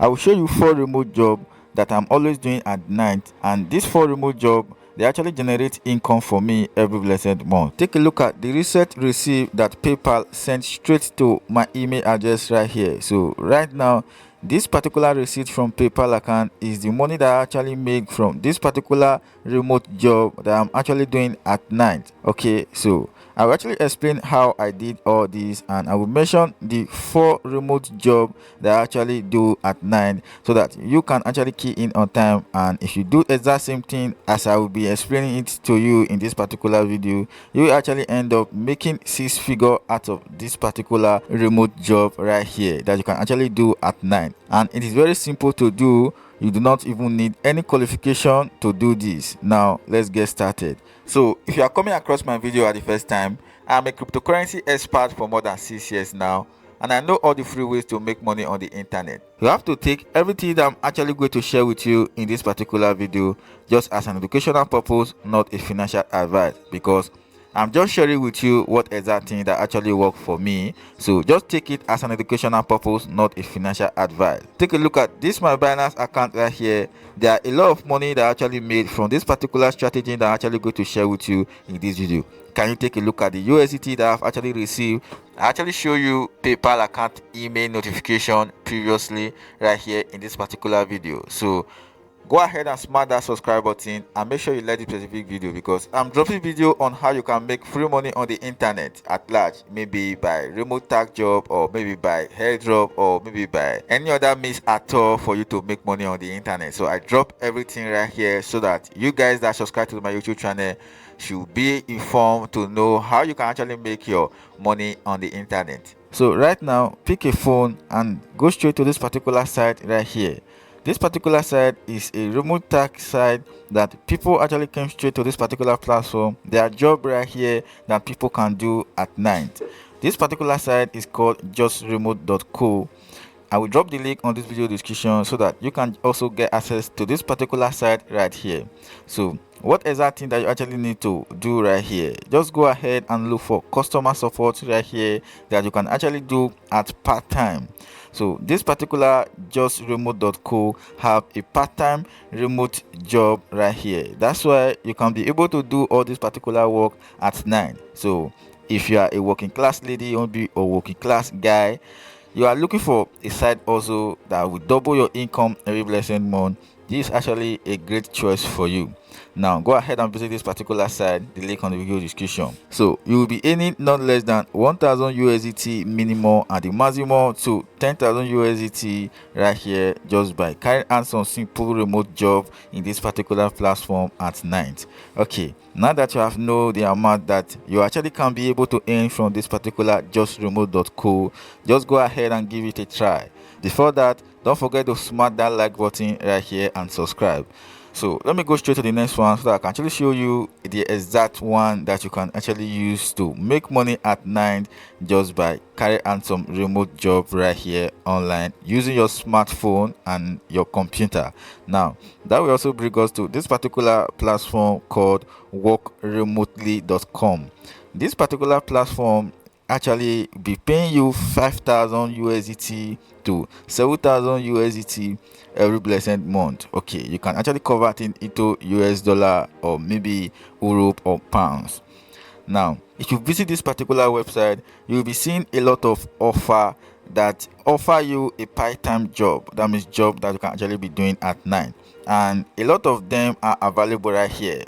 I will show you 4 remote jobs that I'm always doing at night, and these 4 remote jobs, they actually generate income for me every blessed month. Take a look at the recent receipt that PayPal sent straight to my email address right here. So right now, this particular receipt from PayPal account is the money that I actually make from this particular remote job that I'm actually doing at night. Okay, so I will actually explain how I did all this, and I will mention the 4 remote job that I actually do at night so that you can actually key in on time. And if you do exact same thing as I will be explaining it to you in this particular video, you will actually end up making 6 figure out of this particular remote job right here that you can actually do at night. And it is very simple to do. You do not even need any qualification to do this. Now let's get started. So if you are coming across my video at the first time, I'm a cryptocurrency expert for more than 6 years now, and I know all the free ways to make money on the internet. You have to take everything that I'm actually going to share with you in this particular video just as an educational purpose, not a financial advice, because I'm just sharing with you what exact thing that actually work for me. So just take it as an educational purpose, not a financial advice. Take a look at this my Binance account right here. There are a lot of money that I actually made from this particular strategy that I'm actually going to share with you in this video. Can you take a look at the USDT that I've actually received? I actually show you PayPal account email notification previously right here in this particular video. So go ahead and smash that subscribe button and make sure you like this specific video, because I'm dropping video on how you can make free money on the internet at large, maybe by remote tag job, or maybe by airdrop, or maybe by any other means at all for you to make money on the internet. So I drop everything right here so that you guys that subscribe to my YouTube channel should be informed to know how you can actually make your money on the internet. So right now, pick a phone and go straight to this particular site right here. This particular site is a remote tax site that people actually came straight to this particular platform. There are jobs right here that people can do at night. This particular site is called justremote.co. I will drop the link on this video description so that you can also get access to this particular site right here. So what exact thing that you actually need to do right here, just go ahead and look for customer support right here that you can actually do at part-time. So this particular justremote.co have a part-time remote job right here. That's why you can be able to do all this particular work at night. So if you are a working class lady, you want to be a working class guy, you are looking for a side also that will double your income every blessed month, this is actually a great choice for you. Now go ahead and visit this particular site, the link on the video description. So you will be earning not less than 1000 USDT minimum and the maximum to 10,000 USDT right here just by carrying out some simple remote job in this particular platform at night. Okay, now that you have know the amount that you actually can be able to earn from this particular justremote.co, just go ahead and give it a try. Before that, don't forget to smash that like button right here and subscribe. So let me go straight to the next one so that I can actually show you the exact one that you can actually use to make money at night just by carrying out some remote job right here online using your smartphone and your computer. Now that will also bring us to this particular platform called workremotely.com. This particular platform actually be paying you 5,000 USDT to 7,000 USDT every blessed month. Okay, you can actually convert it into US dollar or maybe Europe or pounds. Now if you visit this particular website, you will be seeing a lot of offer that offer you a part-time job. That means job that you can actually be doing at night, and a lot of them are available right here.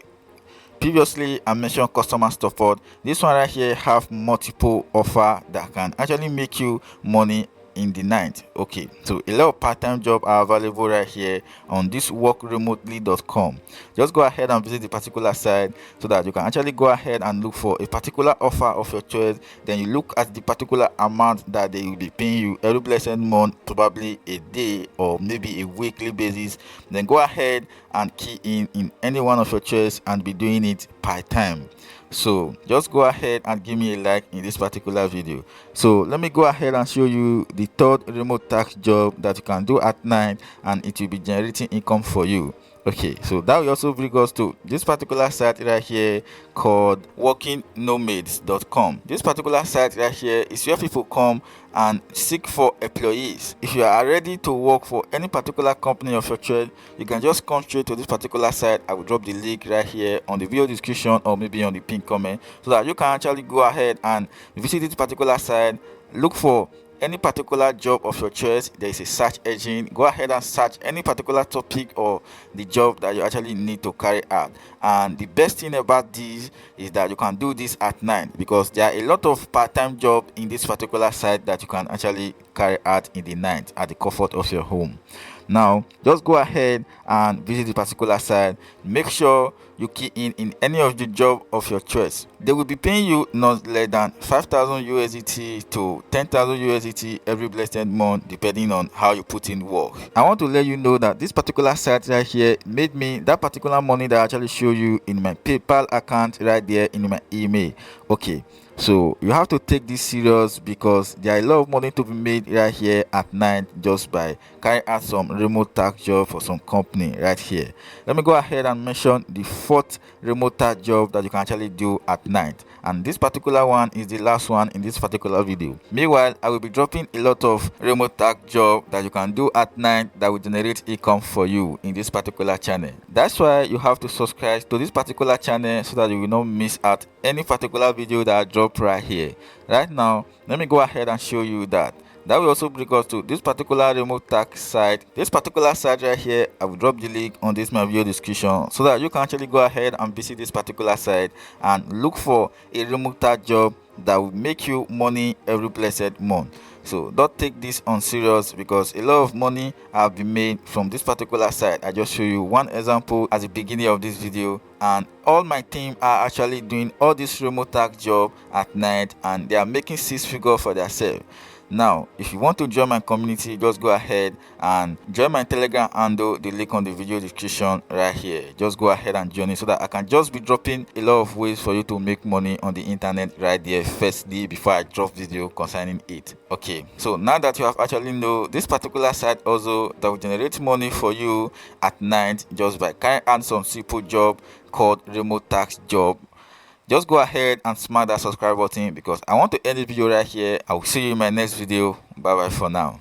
Previously I mentioned customer support. This one right here have multiple offer that can actually make you money in the night. Okay, so a lot of part-time job are available right here on this workremotely.com. Just go ahead and visit the particular site so that you can actually go ahead and look for a particular offer of your choice. Then you look at the particular amount that they will be paying you every blessed month, probably a day or maybe a weekly basis. Then go ahead and key in any one of your choice and be doing it part-time. So just go ahead and give me a like in this particular video. So let me go ahead and show you the third remote tax job that you can do at night and it will be generating income for you. Okay, so that will also bring us to this particular site right here called workingnomads.com. This particular site right here is where people come and seek for employees. If you are ready to work for any particular company of your choice, you can just come straight to this particular site. I will drop the link right here on the video description or maybe on the pinned comment, so that you can actually go ahead and visit this particular site, look for any particular job of your choice. There is a search engine. Go ahead and search any particular topic or the job that you actually need to carry out. And the best thing about this is that you can do this at night, because there are a lot of part-time job in this particular site that you can actually carry out in the night at the comfort of your home. Now just go ahead and visit the particular site. Make sure you key in any of the job of your choice. They will be paying you not less than 5,000 USDT to 10,000 USDT every blessed month, depending on how you put in work. I want to let you know that this particular site right here made me that particular money that I actually show you in my PayPal account right there in my email. Okay, so you have to take this serious, because there are a lot of money to be made right here at night just by carrying out some remote tax job for some company right here. Let me go ahead and mention the fourth remote tax job that you can actually do at night, and this particular one is the last one in this particular video. Meanwhile, I will be dropping a lot of remote tax job that you can do at night that will generate income for you in this particular channel. That's why you have to subscribe to this particular channel, so that you will not miss out any particular video that I drop right here. Right now, let me go ahead and show you that. That will also bring us to this particular remote tax site. This particular site right here, I will drop the link on this my video description, so that you can actually go ahead and visit this particular site and look for a remote tax job that will make you money every blessed month. So don't take this on serious, because a lot of money have been made from this particular site. I just show you one example at the beginning of this video, and all my team are actually doing all this remote tax job at night, and they are making 6 figures for themselves. Now, if you want to join my community, just go ahead and join my Telegram handle, the link on the video description right here. Just go ahead and join it, so that I can just be dropping a lot of ways for you to make money on the internet right there firstly, before I drop video concerning it. Okay, so now that you have actually know this particular site also that will generate money for you at night just by carrying out some simple job called remote tax job, just go ahead and smash that subscribe button, because I want to end the video right here. I will see you in my next video. Bye bye for now.